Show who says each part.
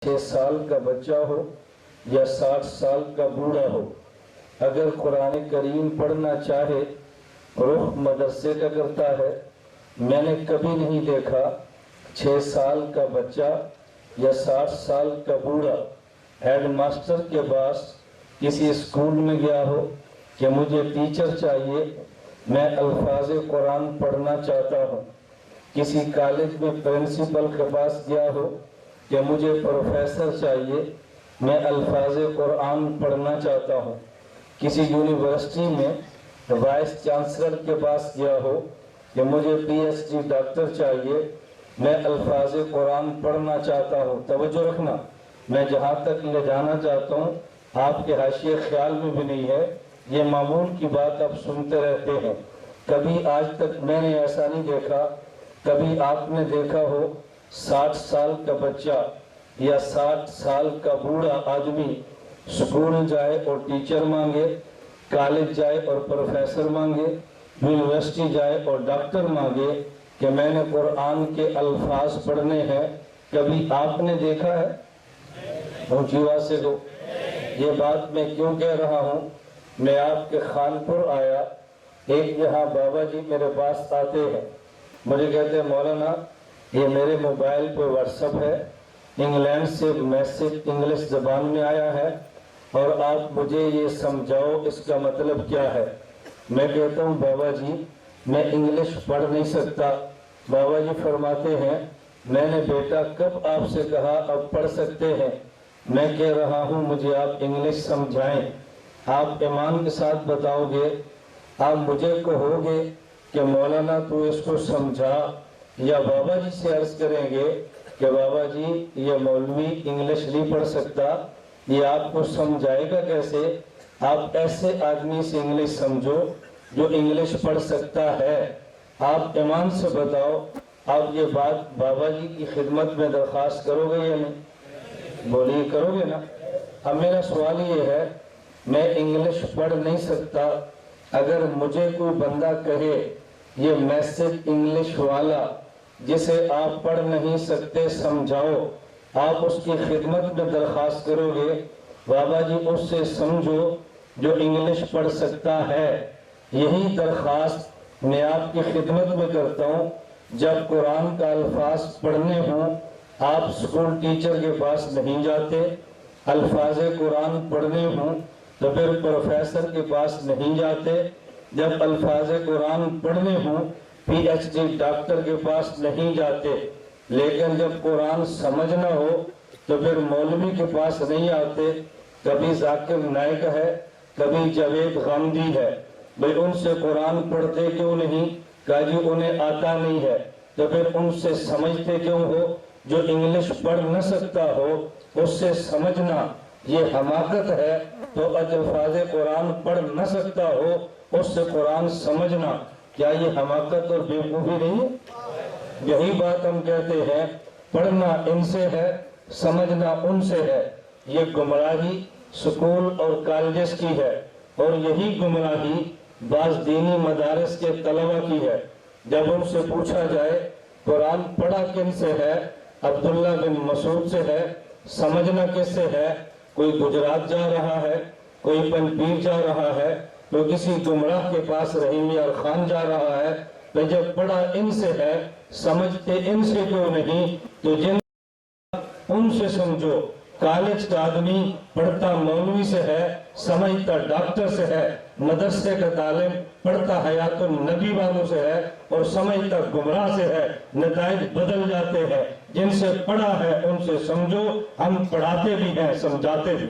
Speaker 1: 6 سال کا بچہ ہو یا 60 سال کا بوڑھا ہو، اگر قرآن کریم پڑھنا چاہے رخ مدرسے کا کرتا ہے۔ میں نے کبھی نہیں دیکھا 6 سال کا بچہ یا 60 سال کا بوڑھا ہیڈ ماسٹر کے پاس کسی اسکول میں گیا ہو کہ مجھے ٹیچر چاہیے، میں الفاظ قرآن پڑھنا چاہتا ہوں۔ کسی کالج میں پرنسپل کے پاس گیا ہو کہ مجھے پروفیسر چاہیے، میں الفاظ قرآن پڑھنا چاہتا ہوں۔ کسی یونیورسٹی میں وائس چانسلر کے پاس گیا ہو کہ مجھے پی ایچ ڈی ڈاکٹر چاہیے، میں الفاظ قرآن پڑھنا چاہتا ہوں۔ توجہ رکھنا، میں جہاں تک لے جانا چاہتا ہوں آپ کے حاشیے خیال میں بھی نہیں ہے، یہ معمول کی بات آپ سنتے رہتے ہیں۔ کبھی آج تک میں نے ایسا نہیں دیکھا، کبھی آپ نے دیکھا ہو 60 سال کا بچہ یا 60 سال کا بوڑھا آدمی اسکول جائے اور ٹیچر مانگے، کالج جائے اور پروفیسر مانگے، یونیورسٹی جائے اور ڈاکٹر مانگے کہ میں نے قرآن کے الفاظ پڑھنے ہیں؟ کبھی آپ نے دیکھا ہے؟ اونچی آواز سے دو۔ یہ بات میں کیوں کہہ رہا ہوں؟ میں آپ کے خانپور آیا، ایک یہاں بابا جی میرے پاس آتے ہیں، مجھے کہتے ہیں مولانا یہ میرے موبائل پہ واٹس ایپ ہے، انگلینڈ سے میسج انگلش زبان میں آیا ہے اور آپ مجھے یہ سمجھاؤ اس کا مطلب کیا ہے۔ میں کہتا ہوں بابا جی میں انگلش پڑھ نہیں سکتا۔ بابا جی فرماتے ہیں میں نے بیٹا کب آپ سے کہا اب پڑھ سکتے ہیں؟ میں کہہ رہا ہوں مجھے آپ انگلش سمجھائیں۔ آپ ایمان کے ساتھ بتاؤ گے، آپ مجھے کہو گے کہ مولانا تو اس کو سمجھا، یا بابا جی سے عرض کریں گے کہ بابا جی یہ مولوی انگلش نہیں پڑھ سکتا، یہ آپ کو سمجھائے گا کیسے؟ آپ ایسے آدمی سے انگلش سمجھو جو انگلش پڑھ سکتا ہے۔ آپ ایمان سے بتاؤ، آپ یہ بات بابا جی کی خدمت میں درخواست کرو گے یا نہیں؟ بولیے کرو گے نا؟ اب میرا سوال یہ ہے، میں انگلش پڑھ نہیں سکتا، اگر مجھے کوئی بندہ کہے یہ میسج انگلش والا جسے آپ پڑھ نہیں سکتے سمجھاؤ، آپ اس کی خدمت میں درخواست کرو گے بابا جی اس سے سمجھو جو انگلش پڑھ سکتا ہے؟ یہی درخواست میں آپ کی خدمت میں کرتا ہوں۔ جب قرآن کا الفاظ پڑھنے ہوں آپ اسکول ٹیچر کے پاس نہیں جاتے، الفاظ قرآن پڑھنے ہوں تو پھر پروفیسر کے پاس نہیں جاتے، جب الفاظ قرآن پڑھنے ہوں پی ایچ ڈی ڈاکٹر کے پاس نہیں جاتے، لیکن جب قرآن سمجھنا ہو تو پھر مولوی کے پاس نہیں آتے۔ کبھی ذاکر نائک ہے، کبھی جاوید غامدی ہے، بھئی ان سے قرآن پڑھتے کیوں نہیں؟ کہا جی انہیں آتا نہیں ہے، تو پھر ان سے سمجھتے کیوں ہو؟ جو انگلش پڑھ نہ سکتا ہو اس سے سمجھنا یہ حماقت ہے، تو الفاظ قرآن پڑھ نہ سکتا ہو اس سے قرآن سمجھنا کیا یہ حماقت اور بیوقوفی نہیں ہے؟ یہی بات ہم کہتے ہیں، پڑھنا ان سے ہے، سمجھنا ان سے ہے۔ یہ گمراہی سکول اور کالجز کی ہے، اور یہی گمراہی بعض دینی مدارس کے طلبہ کی ہے۔ جب ان سے پوچھا جائے قرآن پڑھا کن سے ہے؟ عبداللہ بن مسعود سے ہے۔ سمجھنا کس سے ہے؟ کوئی گجرات جا رہا ہے، کوئی پنپیر جا رہا ہے، تو کسی گمراہ کے پاس رحیم یار خان جا رہا ہے۔ تو جب پڑھا ان سے ہے، سمجھتے ان سے کیوں نہیں؟ تو جن ان سے سمجھو۔ کالج کا آدمی پڑھتا مولوی سے ہے، سمجھتا ڈاکٹر سے ہے، مدرسے کا طالب پڑھتا حیات النبی والوں سے ہے اور سمجھتا گمراہ سے ہے۔ نتائج بدل جاتے ہیں۔ جن سے پڑھا ہے ان سے سمجھو، ہم پڑھاتے بھی ہیں سمجھاتے بھی۔